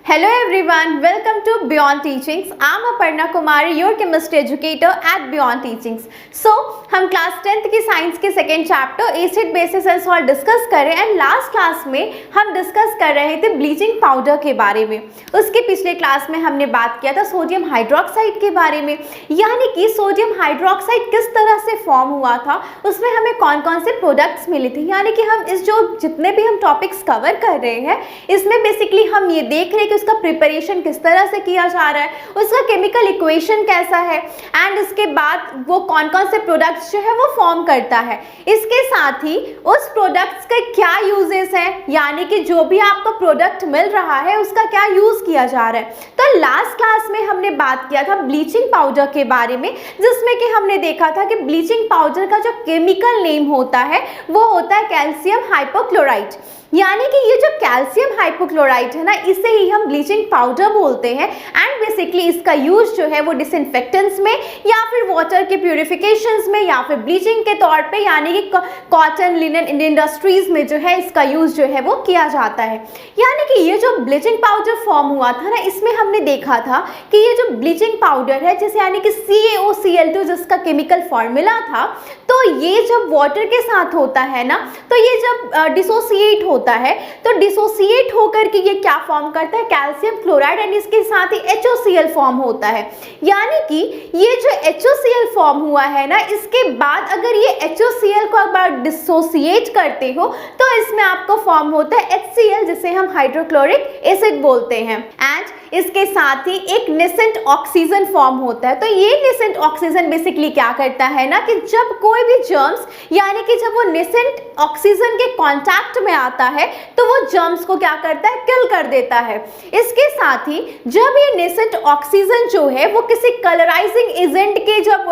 Hello everyone, welcome to Beyond Teachings. I'm Aparna Kumari, your chemistry educator at Beyond Teachings. So, हम class 10th की science के second chapter acid basis and salt discuss कर रहे हैं and last class में हम discuss कर रहे थे ब्लीचिंग पाउडर के बारे में। उसके पिछले क्लास में हमने बात किया था सोडियम हाइड्रोक्साइड के बारे में, यानी कि सोडियम हाइड्रोक्साइड किस तरह से फॉर्म हुआ था, उसमें हमें कौन कौन से प्रोडक्ट्स मिले थे। यानी कि हम इस जो जितने भी हम टॉपिक्स कवर कर रहे हैं इसमें बेसिकली हम ये देख रहे हैं कि उसका प्रिपरेशन किस तरह से किया जा रहा है, उसका केमिकल इक्वेशन कैसा है एंड इसके बाद वो कौन कौन से प्रोडक्ट्स जो है वो फॉर्म करता है। इसके साथ ही उस प्रोडक्ट्स के क्या यूजेस हैं, यानी कि जो भी आपको प्रोडक्ट मिल रहा है उसका क्या यूज किया जा रहा है। तो लास्ट क्लास में हमने बात किया था ब्लीचिंग पाउडर के बारे में, जिसमें कि हमने देखा था कि ब्लीचिंग पाउडर का जो केमिकल नेम होता है वो होता है कैल्शियम हाइपोक्लोराइड। यानी कि ये जो कैल्शियम हाइपोक्लोराइड है ना, इसे ही हम ब्लीचिंग पाउडर बोलते हैं एंड बेसिकली इसका यूज जो है वो डिसइंफेक्टेंट्स में या फिर वाटर के प्यूरिफिकेशंस में या फिर ब्लीचिंग के तौर पे, यानी कि कॉटन लिनन इंडस्ट्रीज में जो है इसका यूज जो है वो किया जाता है। यानी कि ये जो ब्लीचिंग पाउडर फॉर्म हुआ था ना, इसमें हमने देखा था कि ये जो ब्लीचिंग पाउडर है जैसे यानी कि CaOCl2 जिसका केमिकल फॉर्मूला था, तो ये जब वाटर के साथ होता है ना, तो ये जब डिसोसिएट होता है तो डिसोसिएट होकर के ये क्या फॉर्म करता है, कैल्शियम क्लोराइड एंड इसके साथ ही HOCl फॉर्म होता है। यानी कि ये जो HOCl फॉर्म हुआ है ना, इसके बाद अगर ये HOCl को अगर डिसोसिएट करते हो तो इसमें आपको फॉर्म होता है HCl, जिसे हम हाइड्रोक्लोरिक एसिड बोलते हैं एंड इसके साथ ही एक नेसेंट ऑक्सीजन फॉर्म होता है। तो ये नेसेंट ऑक्सीजन बेसिकली क्या करता है ना कि जब कोई भी जर्म्स, यानी कि जब वो नेसेंट ऑक्सीजन के कांटेक्ट में आता है तो वो जर्म्स को क्या करता है, किल कर देता है। इसके साथ ही जब ये नेसेंट ऑक्सीजन जो है वो किसी कलराइजिंग एजेंट के जब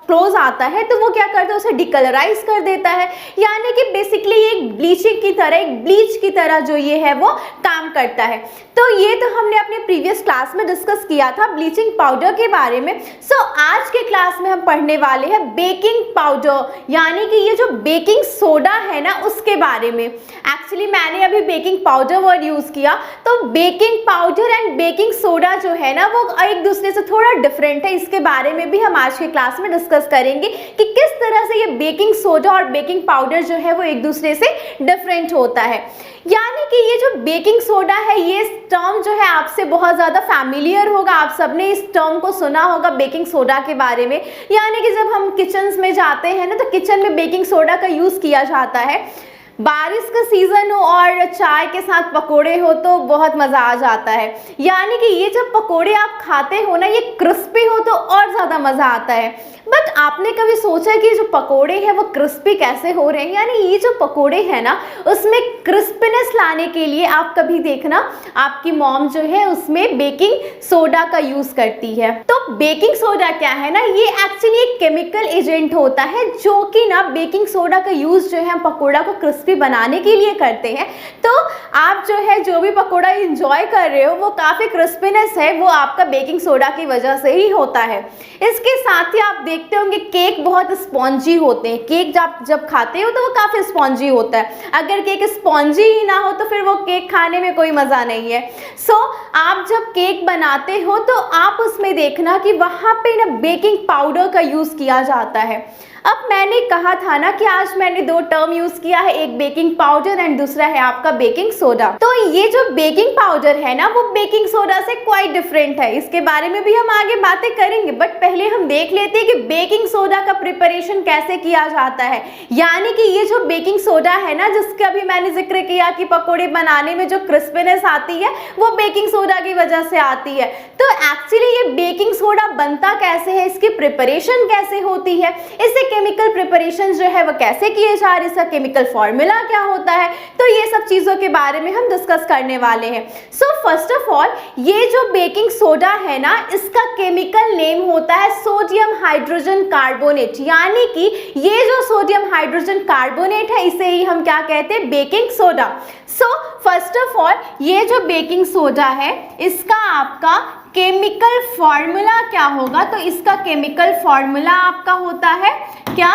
क्लोज आता है तो वो क्या करता है, उसे डिकलराइज कर देता है। यानी कि बेसिकली एक ब्लीचिंग की तरह, एक ब्लीच की तरह जो ये है वो काम करता है। तो ये तो हमने अपने प्रीवियस क्लास में डिस्कस किया था ब्लीचिंग पाउडर के बारे में। सो आज के क्लास में हम पढ़ने वाले हैं बेकिंग पाउडर, यानी कि ये जो बेकिंग सोडा है ना उसके बारे में। एक्चुअली मैंने अभी बेकिंग पाउडर वर्ड यूज किया, तो baking powder and baking soda जो है ना वो एक दूसरे से थोड़ा डिफरेंट है। इसके बारे में भी हम आज के क्लास में डिस्कस करेंगे कि किस तरह से ये बेकिंग सोडा और बेकिंग पाउडर जो है वो एक दूसरे से डिफरेंट होता है। यानी कि ये जो बेकिंग सोडा है, ये टर्म जो है आपसे बहुत ज़्यादा फैमिलियर होगा, आप सबने इस टर्म को सुना होगा बेकिंग सोडा के बारे में। यानी कि जब हम किचन्स में जाते हैं ना तो किचन में बेकिंग सोडा का यूज़ किया जाता है। बारिश का सीज़न हो और चाय के साथ पकोड़े हो तो बहुत मज़ा आ जाता है। यानी कि ये जब पकोड़े आप खाते हो ना, ये क्रिस्पी हो तो और ज़्यादा मज़ा आता है। बट आपने कभी सोचा कि जो पकोड़े हैं वो क्रिस्पी कैसे हो रहे हैं? यानी ये जो पकोड़े हैं ना उसमें क्रिस्पीनेस लाने के लिए आप कभी देखना आपकी मॉम जो है उसमें बेकिंग सोडा का यूज़ करती है। तो बेकिंग सोडा क्या है ना, ये एक्चुअली एक केमिकल एजेंट होता है जो कि ना बेकिंग सोडा का यूज़ जो है हम पकोड़ा को क्रिस्पी बनाने के लिए करते हैं। तो आप जो है जो भी पकोड़ा इंजॉय कर रहे हो वो काफ़ी क्रिस्पीनेस है वो आपका बेकिंग सोडा की वजह से ही होता है। इसके साथ ही आप देखते होंगे केक बहुत स्पॉन्जी होते हैं। केक जब खाते हो तो वो काफ़ी स्पॉन्जी होता है। अगर केक स्पॉन्जी ही ना हो तो फिर वो केक खाने में कोई मज़ा नहीं है। सो आप जब केक बनाते हो तो आप उसमें देखना कि वहाँ पे ना बेकिंग पाउडर का यूज़ किया जाता है। अब मैंने कहा था ना कि आज मैंने दो टर्म यूज किया है, एक बेकिंग पाउडर एंड दूसरा है आपका बेकिंग सोडा। तो ये जो बेकिंग पाउडर है ना वो बेकिंग सोडा से क्वाइट डिफरेंट है। इसके बारे में भी हम आगे बातें करेंगे, बट पहले हम देख लेते हैं कि बेकिंग सोडा का प्रिपरेशन कैसे किया जाता है। यानी कि ये जो बेकिंग सोडा है ना, जिसका भी मैंने जिक्र किया कि पकौड़े बनाने में जो क्रिस्पीनेस आती है वो बेकिंग सोडा की वजह से आती है। तो एक्चुअली ये बेकिंग सोडा बनता कैसे है, इसकी प्रिपरेशन कैसे होती है, इसे केमिकल प्रिपरेशन जो है वो कैसे किए जा रहे हैं, इसका केमिकल फॉर्मूला क्या होता है, तो ये सब चीज़ों के बारे में हम डिस्कस करने वाले हैं। सो फर्स्ट ऑफ ऑल ये जो बेकिंग सोडा है ना, इसका केमिकल नेम होता है सोडियम हाइड्रोजन कार्बोनेट। यानी कि ये जो सोडियम हाइड्रोजन कार्बोनेट है इसे ही हम क्या कहते हैं, baking soda. So first of all ये जो बेकिंग सोडा है इसका आपका केमिकल फॉर्मूला क्या होगा, तो इसका केमिकल फॉर्मूला आपका होता है क्या,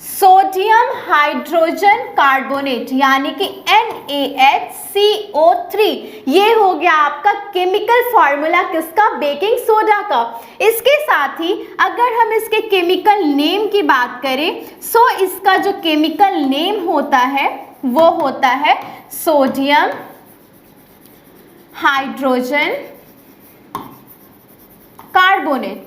सोडियम हाइड्रोजन कार्बोनेट यानी कि NaHCO3, ये हो गया आपका केमिकल फॉर्मूला किसका, बेकिंग सोडा का। इसके साथ ही अगर हम इसके केमिकल नेम की बात करें, सो इसका जो केमिकल नेम होता है वो होता है सोडियम हाइड्रोजन कार्बोनेट।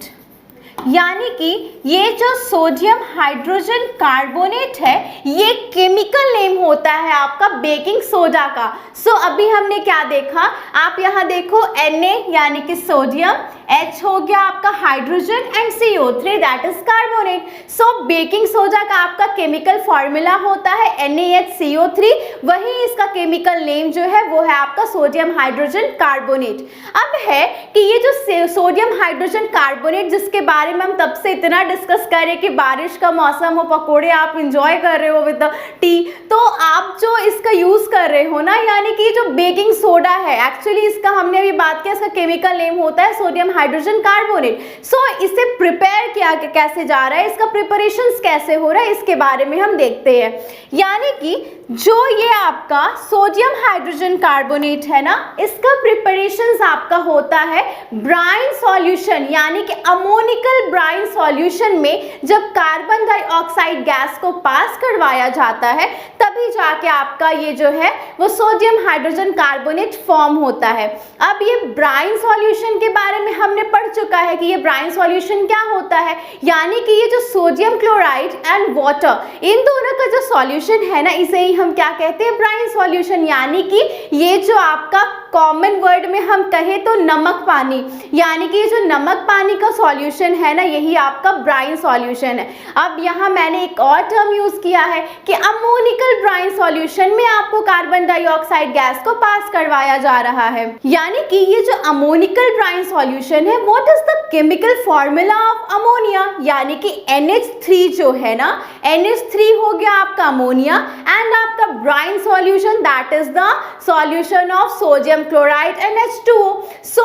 यानी कि ये जो सोडियम हाइड्रोजन कार्बोनेट है ये केमिकल नेम होता है आपका बेकिंग सोडा का। सो अभी हमने क्या देखा, आप यहाँ देखो Na यानी कि सोडियम, H हो गया आपका hydrogen and CO3 that is carbonate. So baking soda का आपका केमिकल फॉर्मूला होता है NaHCO3, वही इसका केमिकल नेम जो है वो है आपका सोडियम हाइड्रोजन कार्बोनेट। अब है कि ये जो सोडियम हाइड्रोजन कार्बोनेट जिसके बारे में हम तब से इतना डिस्कस कर रहे कि बारिश का मौसम हो, पकोड़े आप इंजॉय कर रहे हो विद द टी, तो आप जो इसका यूज कर रहे हो ना, यानी कि जो बेकिंग सोडा है एक्चुअली इसका हमने अभी बात किया, इसका केमिकल नेम होता है सोडियम हाइड्रोजन कार्बोनेट। सो इसे प्रिपेयर किया कैसे जा रहा है, इसका प्रिपरेशंस कैसे हो रहा है, इसके बारे में हम देखते हैं। यानी कि जो ये आपका सोडियम हाइड्रोजन कार्बोनेट है ना, इसका प्रिपरेशंस आपका होता है ब्राइन सॉल्यूशन यानी कि अमोनिकल ब्राइन सॉल्यूशन में। जब कार्बन डाइऑक्साइड गैस को पास करवाया जाता है तभी जाके आपका ये जो है वो सोडियम हाइड्रोजन कार्बोनेट फॉर्म होता है। अब ये ब्राइन सॉल्यूशन के बारे में हमने पढ़ चुका है कि ये ब्राइन सॉल्यूशन क्या होता है, यानी कि ये जो sodium chloride and water in दोनों का जो सॉल्यूशन है ना, इसे ही हम क्या कहते हैं, ब्राइन सॉल्यूशन। यानी कि ये जो आपका कॉमन वर्ड में हम कहें तो नमक पानी, यानी कि जो नमक पानी का सॉल्यूशन है ना, यही आपका ब्राइन सॉल्यूशन है। अब यहाँ मैंने एक और टर्म यूज किया है कि अमोनिकल ब्राइन सॉल्यूशन में आपको कार्बन डाइऑक्साइड गैस को पास करवाया जा रहा है। यानी कि ये जो अमोनिकल ब्राइन सॉल्यूशन है, what is the chemical formula of ammonia, यानी कि NH3 जो है ना, NH3 हो गया आपका अमोनिया एंड आपका brine solution that is the solution of sodium chloride and H2O। So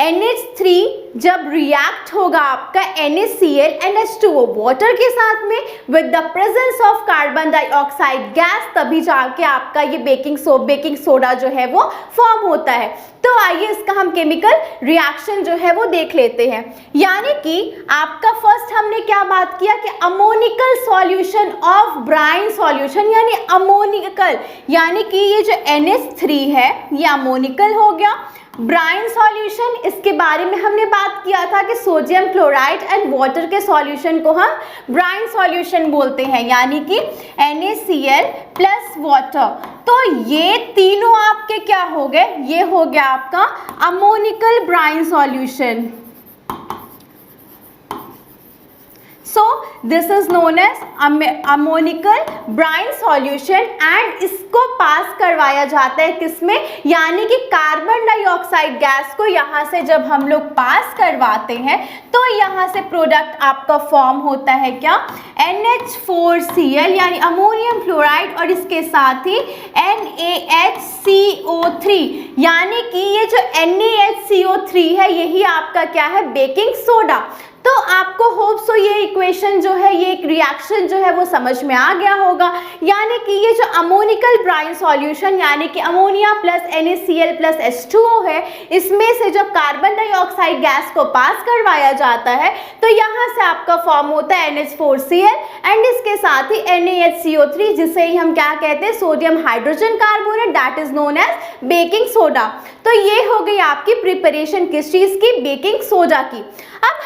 NH3 जब रिएक्ट होगा आपका NaCl एंड H2O वाटर के साथ में with the presence of carbon dioxide gas, तभी जाके आपका ये बेकिंग सोडा जो है वो फॉर्म होता है। तो आइए इसका हम केमिकल रिएक्शन जो है वो देख लेते हैं। यानी कि आपका फर्स्ट हमने क्या बात किया कि ammoniacal solution of brine solution, यानी अमोनिकल, यानी कि ये जो NH3 है ये अमोनिकल हो गया। ब्राइन सॉल्यूशन, इसके बारे में हमने बात किया था कि सोडियम क्लोराइड एंड वाटर के सॉल्यूशन को हम ब्राइन सॉल्यूशन बोलते हैं, यानी कि NaCl प्लस वाटर। तो ये तीनों आपके क्या हो गए, ये हो गया आपका ammoniacal brine solution. So this is known as ammonical brine solution and इसको पास करवाया जाता है किसमें, यानी कि कार्बन डाइऑक्साइड गैस को यहाँ से जब हम लोग पास करवाते हैं तो यहाँ से प्रोडक्ट आपका फॉर्म होता है क्या, NH4Cl यानी अमोनियम क्लोराइड और इसके साथ ही NaHCO3, यानी कि ये जो NaHCO3 है यही आपका क्या है, बेकिंग सोडा। तो आपको होप सो ये इक्वेशन जो है, ये एक रिएक्शन जो है वो समझ में आ गया होगा। यानी कि ये जो अमोनिकल ब्राइन सॉल्यूशन यानी कि ammonia plus NaCl plus H2O है, इसमें से जब कार्बन डाइऑक्साइड गैस को पास करवाया जाता है तो यहाँ से आपका फॉर्म होता है NH4Cl एंड इसके साथ ही NaHCO3, जिसे ही हम क्या कहते हैं, sodium hydrogen carbonate that is known as baking soda. तो ये हो गई आपकी प्रिपरेशन किस चीज़ की, बेकिंग सोडा की। अब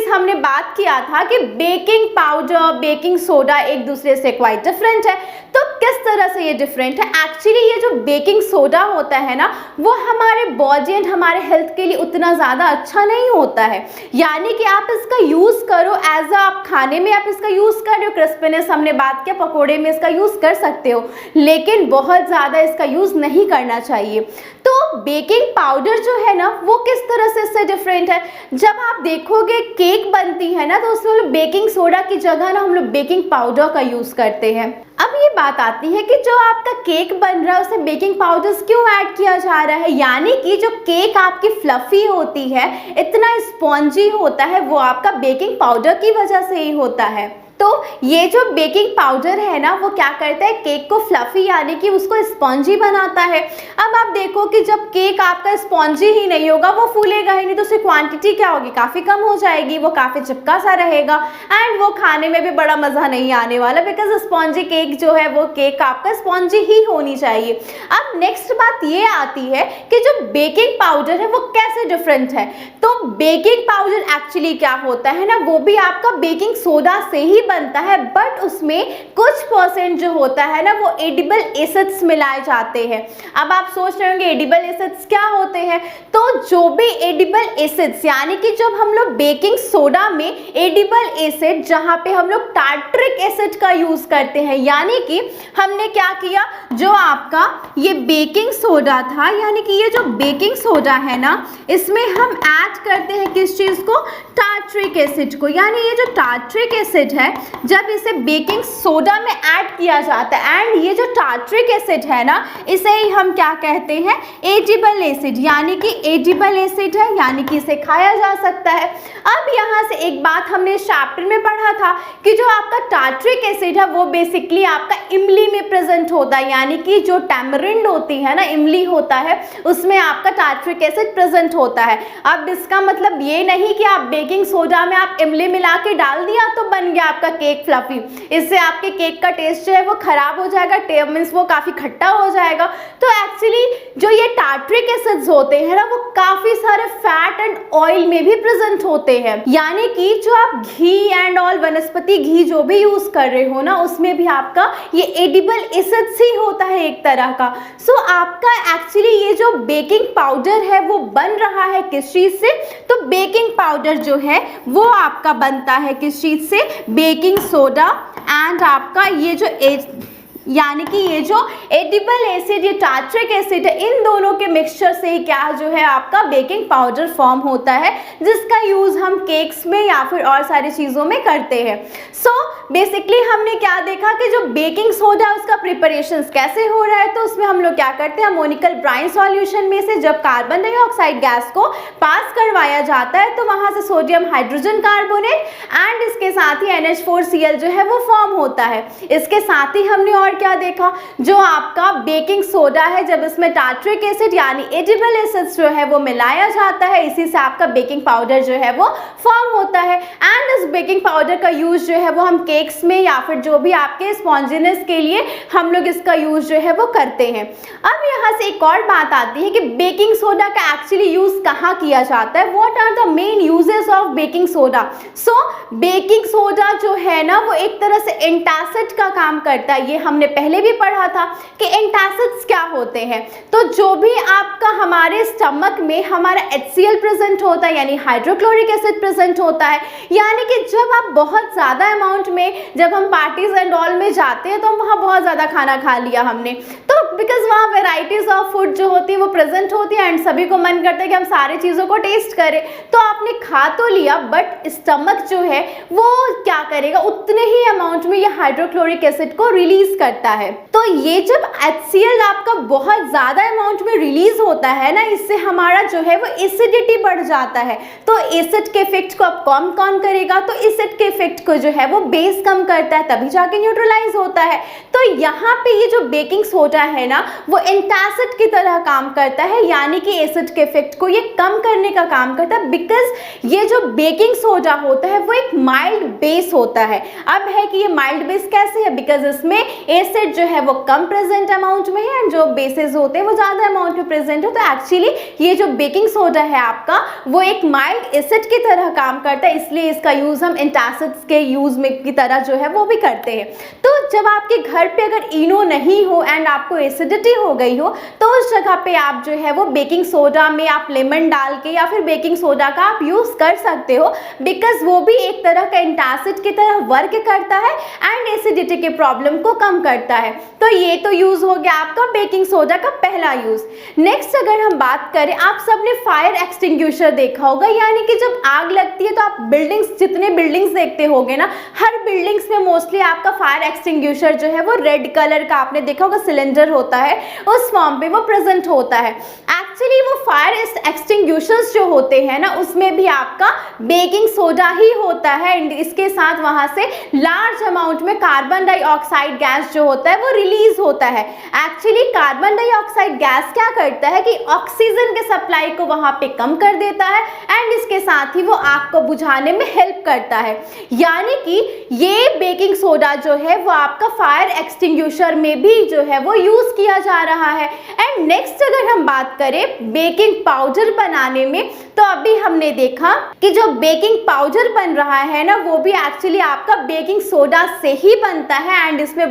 हमने बात किया था कि बेकिंग पाउडर, बेकिंग सोडा एक दूसरे से क्वाइट डिफरेंट है। तो किस तरह से ये डिफरेंट है, एक्चुअली ये जो बेकिंग सोडा होता है ना, वो हमारे बॉडी एंड हमारे हेल्थ के लिए उतना ज़्यादा अच्छा नहीं होता है। यानी कि आप इसका यूज़ करो एज आप खाने में आप इसका यूज़ कर रहे हो, क्रिस्पीनेस हमने बात किया, पकोड़े में इसका यूज़ कर सकते हो, लेकिन बहुत ज़्यादा इसका यूज़ नहीं करना चाहिए। तो बेकिंग पाउडर जो है ना, वो किस तरह से इससे डिफरेंट है, जब आप देखोगे केक बनती है ना, तो उसमें हम लोग बेकिंग सोडा की जगह ना हम लोग बेकिंग पाउडर का यूज़ करते हैं। अब ये बात आती है कि जो आपका केक बन रहा है उसमें बेकिंग पाउडर्स क्यों ऐड किया जा रहा है, यानी कि जो केक आपकी फ्लफी होती है, इतना स्पॉन्जी होता है, वो आपका बेकिंग पाउडर की वजह से ही होता है। तो ये जो बेकिंग पाउडर है ना वो क्या करता है, केक को फ्लफी यानी कि उसको स्पॉन्जी बनाता है। अब आप देखो कि जब केक आपका स्पॉन्जी ही नहीं होगा, वो फूलेगा ही नहीं, तो उसकी क्वांटिटी क्या होगी, काफ़ी कम हो जाएगी, वो काफ़ी चिपका सा रहेगा एंड वो खाने में भी बड़ा मज़ा नहीं आने वाला, बिकॉज स्पॉन्जी केक जो है वो केक आपका स्पॉन्जी ही होनी चाहिए। अब नेक्स्ट बात ये आती है कि जो बेकिंग पाउडर है वो कैसे डिफरेंट है। तो बेकिंग पाउडर एक्चुअली क्या होता है ना, वो भी आपका बेकिंग सोडा से ही बनता है, बट उसमें कुछ परसेंट जो होता है ना वो एडिबल एसिड्स मिलाए जाते हैं। अब आप सोच रहे होंगे एडिबल एसिड्स क्या होते हैं, तो जो भी एडिबल एसिड्स यानी कि जब हम लोग बेकिंग सोडा में एडिबल एसिड जहां पे हम लोग टार्ट्रिक एसिड का यूज करते हैं, यानी कि हमने क्या किया, जो आपका ये बेकिंग सोडा था यानी कि ये जो बेकिंग सोडा है ना इसमें हम ऐड करते हैं किस चीज को, टार्ट्रिक एसिड को। यानी ये जो टार्ट्रिक एसिड है जब इसे बेकिंग सोडा में ऐड किया जाता है एंड ये जो टार्ट्रिक एसिड है ना इसे ही हम क्या कहते हैं, एडिबल एसिड, यानी कि एडिबल एसिड है यानी कि इसे खाया जा सकता है। अब यहाँ से एक बात हमने इस चैप्टर में पढ़ा था कि जो आपका टार्ट्रिक एसिड है वो बेसिकली आपका इमली में प्रेजेंट होता है, यानी कि जो टैमरिंड होती है ना, इमली होता है, उसमें आपका टार्ट्रिक एसिड प्रेजेंट होता है। अब इसका मतलब ये नहीं कि आप बेकिंग सोडा में आप इमली मिला के डाल दिया तो बन गया आपका केक फ्लफी, इससे आपके केक का टेस्ट जो है वो खराब हो जाएगा, मीन्स वो काफ़ी खट्टा हो जाएगा। तो एक्चुअली जो ये टार्ट्रिक एसिड्स होते हैं ना वो काफ़ी सारे फैट एंड ऑयल में भी प्रेजेंट होते हैं, यानी कि जो आप घी एंड ऑल वनस्पति घी जो भी यूज कर रहे हो ना उसमें भी आपका ये एडिबल एसिड्स ही होता है एक तरह का। सो आपका एक्चुअली ये जो बेकिंग पाउडर है वो बन रहा है किस चीज से, तो बेकिंग पाउडर जो है वो आपका बनता है किस चीज से, बेकिंग सोडा एंड आपका ये जो यानी कि ये जो एडिबल एसिड, ये टार्ट्रिक एसिड है, इन दोनों के मिक्सचर से ही क्या जो है आपका बेकिंग पाउडर फॉर्म होता है, जिसका यूज हम केक्स में या फिर और सारी चीज़ों में करते हैं। सो बेसिकली हमने क्या देखा कि जो बेकिंग सोडा उसका प्रिपरेशन कैसे हो रहा है, तो उसमें हम लोग क्या करते हैं, अमोनिकल ब्राइन सॉल्यूशन में से जब कार्बन डाइऑक्साइड गैस को पास करवाया जाता है तो वहाँ से सोडियम हाइड्रोजन कार्बोनेट एंड इसके साथ ही NH4Cl जो है वो फॉर्म होता है। इसके साथ ही हमने और क्या देखा, जो आपका बेकिंग सोडा है जब इसमें टार्ट्रिक एसिड यानी एडिबल एसिड्स जो है वो मिलाया जाता है, इसी से आपका बेकिंग पाउडर जो है वो फॉर्म होता है। एंड इस बेकिंग पाउडर का यूज जो है वो हम केक्स में या फिर जो भी आपके स्पॉन्जीनेस के लिए हम लोग इसका यूज जो है वो करते हैं। अब यहाँ से एक और बात आती है कि बेकिंग सोडा का एक्चुअली यूज कहाँ किया जाता है, what are the main uses of baking soda. So baking soda जो है ना वो एक तरह से एंटासिड का काम करता है, ये हमने पहले भी पढ़ा था कि एंटासिड्स क्या होते हैं। तो जो भी आपका हमारे स्टमक में हमारा HCl प्रेजेंट होता है यानी हाइड्रोक्लोरिक एसिड प्रेजेंट होता है, यानी कि जब आप बहुत ज़्यादा अमाउंट में, जब हम पार्टीज एंड ऑल में जाते हैं तो वहाँ बहुत ज़्यादा खाना खा लिया हमने, तो बिकॉज वहाँ वेराइटीज ऑफ फूड जो होती है वो प्रेजेंट होती है एंड सभी को मन करता है कि हम सारी चीज़ों को टेस्ट करें, तो आपने खा तो लिया बट स्टमक जो है वो क्या करेगा, उतने ही अमाउंट में ये हाइड्रोक्लोरिक एसिड को रिलीज करता है। तो ये जब HCl आपका बहुत ज़्यादा अमाउंट में रिलीज होता है ना, इससे हमारा जो है वो एसिडिटी बढ़ जाता है। तो एसिड के इफेक्ट को अब कम कौन करेगा, तो एसिड के इफेक्ट को जो है वो बेस कम करता है, तभी जाके न्यूट्रलाइज होता है। तो यहाँ पे ये जो बेकिंग सोडा है ना वो एंटासिड की तरह काम करता है, यानी कि एसिड के इफेक्ट को ये कम करने का काम करता है, बिकॉज ये जो बेकिंग सोडा होता है वो एक माइल्ड बेस होता है। अब है कि ये माइल्ड बेस कैसे है, बिकॉज इसमें एसिड जो है वो कम प्रेजेंट अमाउंट में है एंड जो बेसेस होते हैं वो ज़्यादा अमाउंट में प्रेजेंट हो। तो एक्चुअली ये जो बेकिंग सोडा है आपका वो एक माइल्ड एसिड की तरह काम करता है, इसलिए इसका यूज़ हम एंटासिड्स के यूज़ में की तरह जो है वो भी करते हैं। तो जब आपके घर पे अगर इनो नहीं हो एंड आपको एसिडिटी हो गई हो तो उस जगह पे आप जो है वो बेकिंग सोडा में आप लेमन डाल के या फिर बेकिंग सोडा का आप यूज़ कर सकते हो, बिकॉज वो भी एक तरह का एंटासिड की तरह वर्क करता है एंड एसिडिटी के प्रॉब्लम को कम करता है। तो ये तो यूज हो गया आपका बेकिंग सोडा का पहला यूज। नेक्स्ट अगर हम बात करें, आप सबने फायर एक्सटिंग्विशर देखा होगा, यानी कि जब आग लगती है तो आप बिल्डिंग्स, जितने बिल्डिंग्स देखते होगे ना, हर बिल्डिंग्स में मोस्टली आपका फायर एक्सटिंग्विशर जो है वो रेड कलर का आपने देखा होगा सिलेंडर होता है, उस फॉर्म पे वो प्रेजेंट होता है। एक्चुअली वो फायर एक्सटिंग्विशर्स जो होते हैं ना, उसमें भी आपका बेकिंग सोडा ही होता है। इसके साथ वहां से लार्ज अमाउंट में कार्बन डाइऑक्साइड गैस जो होता है वो रिलीज होता है। एक्चुअली कार्बन डाइऑक्साइड गैस क्या करता है कि ऑक्सीजन के सप्लाई को वहां पे कम कर देता है एंड इसके साथ ही वो आग को बुझाने में हेल्प करता है। यानी कि ये बेकिंग सोडा जो है वो आपका फायर एक्सटिंग्विशर में भी जो है वो यूज किया जा रहा है। एंड नेक्स्ट अगर हम बात करें बेकिंग पाउडर बनाने में, तो अभी हमने देखा कि जो बेकिंग पाउडर बन रहा है ना, वो भी एक्चुअली आपका बेकिंग सोडा से ही बनता है एंड इसमें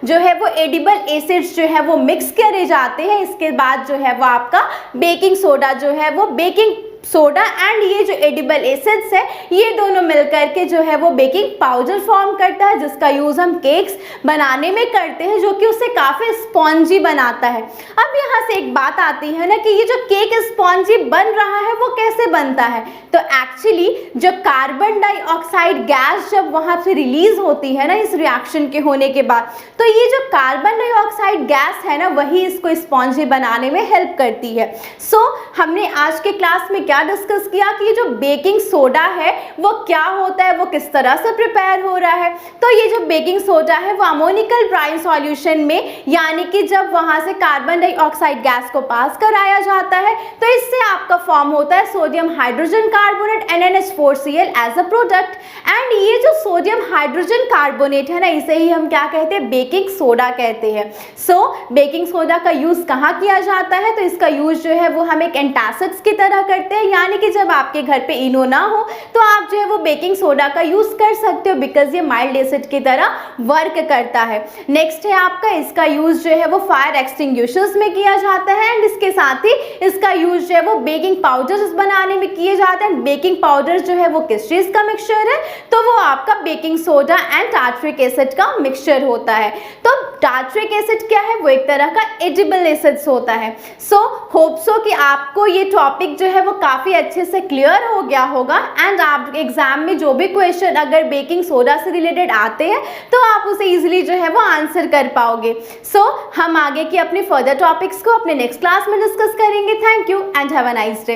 जो है वो एडिबल एसिड्स जो है वो मिक्स करे जाते हैं। इसके बाद जो है वो आपका बेकिंग सोडा जो है वो बेकिंग सोडा एंड ये जो एडिबल एसिड्स है, ये दोनों मिलकर के जो है वो बेकिंग पाउडर फॉर्म करता है, जिसका यूज हम केक्स बनाने में करते हैं, जो कि उसे काफी स्पॉन्जी बनाता है। अब यहाँ से एक बात आती है ना कि ये जो केक स्पॉन्जी बन रहा है वो कैसे बनता है। तो एक्चुअली जो कार्बन डाइऑक्साइड गैस जब वहां से रिलीज होती है ना इस रिएक्शन के होने के बाद, तो ये जो कार्बन डाइऑक्साइड गैस है ना, वही इसको स्पॉन्जी बनाने में हेल्प करती है। सो हमने आज के क्लास में क्या डिस्कस किया कि ये जो बेकिंग सोडा है वो क्या होता है, वो किस तरह से प्रिपेयर हो रहा है। तो ये जो बेकिंग सोडा है वो अमोनिकल ब्राइन सॉल्यूशन में, यानी कि जब वहां से कार्बन डाइऑक्साइड गैस को पास कराया जाता है तो इससे आपका फॉर्म होता है sodium hydrogen carbonate NaNH4Cl as a product. And ये जो सोडियम हाइड्रोजन कार्बोनेट है ना, इसे ही हम क्या कहते हैं, बेकिंग सोडा कहते हैं। सो बेकिंग सोडा का यूज कहाँ किया जाता है, तो इसका यूज जो है वो हम एक एंटासिड्स की तरह करते हैं, यानी कि जब आपके घर पे इनो ना हो तो आप जो है वो बेकिंग सोडा का यूज कर सकते हो, बिकॉज ये माइल्ड एसिड की तरह वर्क करता है। नेक्स्ट है आपका, इसका यूज जो है वो फायर एक्सटिंग्विशर्स में किया जाता है एंड इसके साथ ही इसका यूज जो है वो बेकिंग पाउडर्स बनाने में किए जाते हैं। बेकिंग पाउडर जो है वो किस चीज का मिक्सचर है, तो वो आपका baking soda and tartaric acid का मिक्सचर होता है। तो टार्ट्रिक एसिड क्या है, वो एक तरह का एडिबल एसिड्स होता है। सो होप सो कि आपको ये टॉपिक जो है वो काफी अच्छे से क्लियर हो गया होगा एंड आप एग्जाम में जो भी क्वेश्चन अगर बेकिंग सोडा से रिलेटेड आते हैं तो आप उसे इजीली जो है वो आंसर कर पाओगे। सो हम आगे की अपनी फर्दर टॉपिक्स को अपने नेक्स्ट क्लास में डिस्कस करेंगे। Thank you and have a nice day.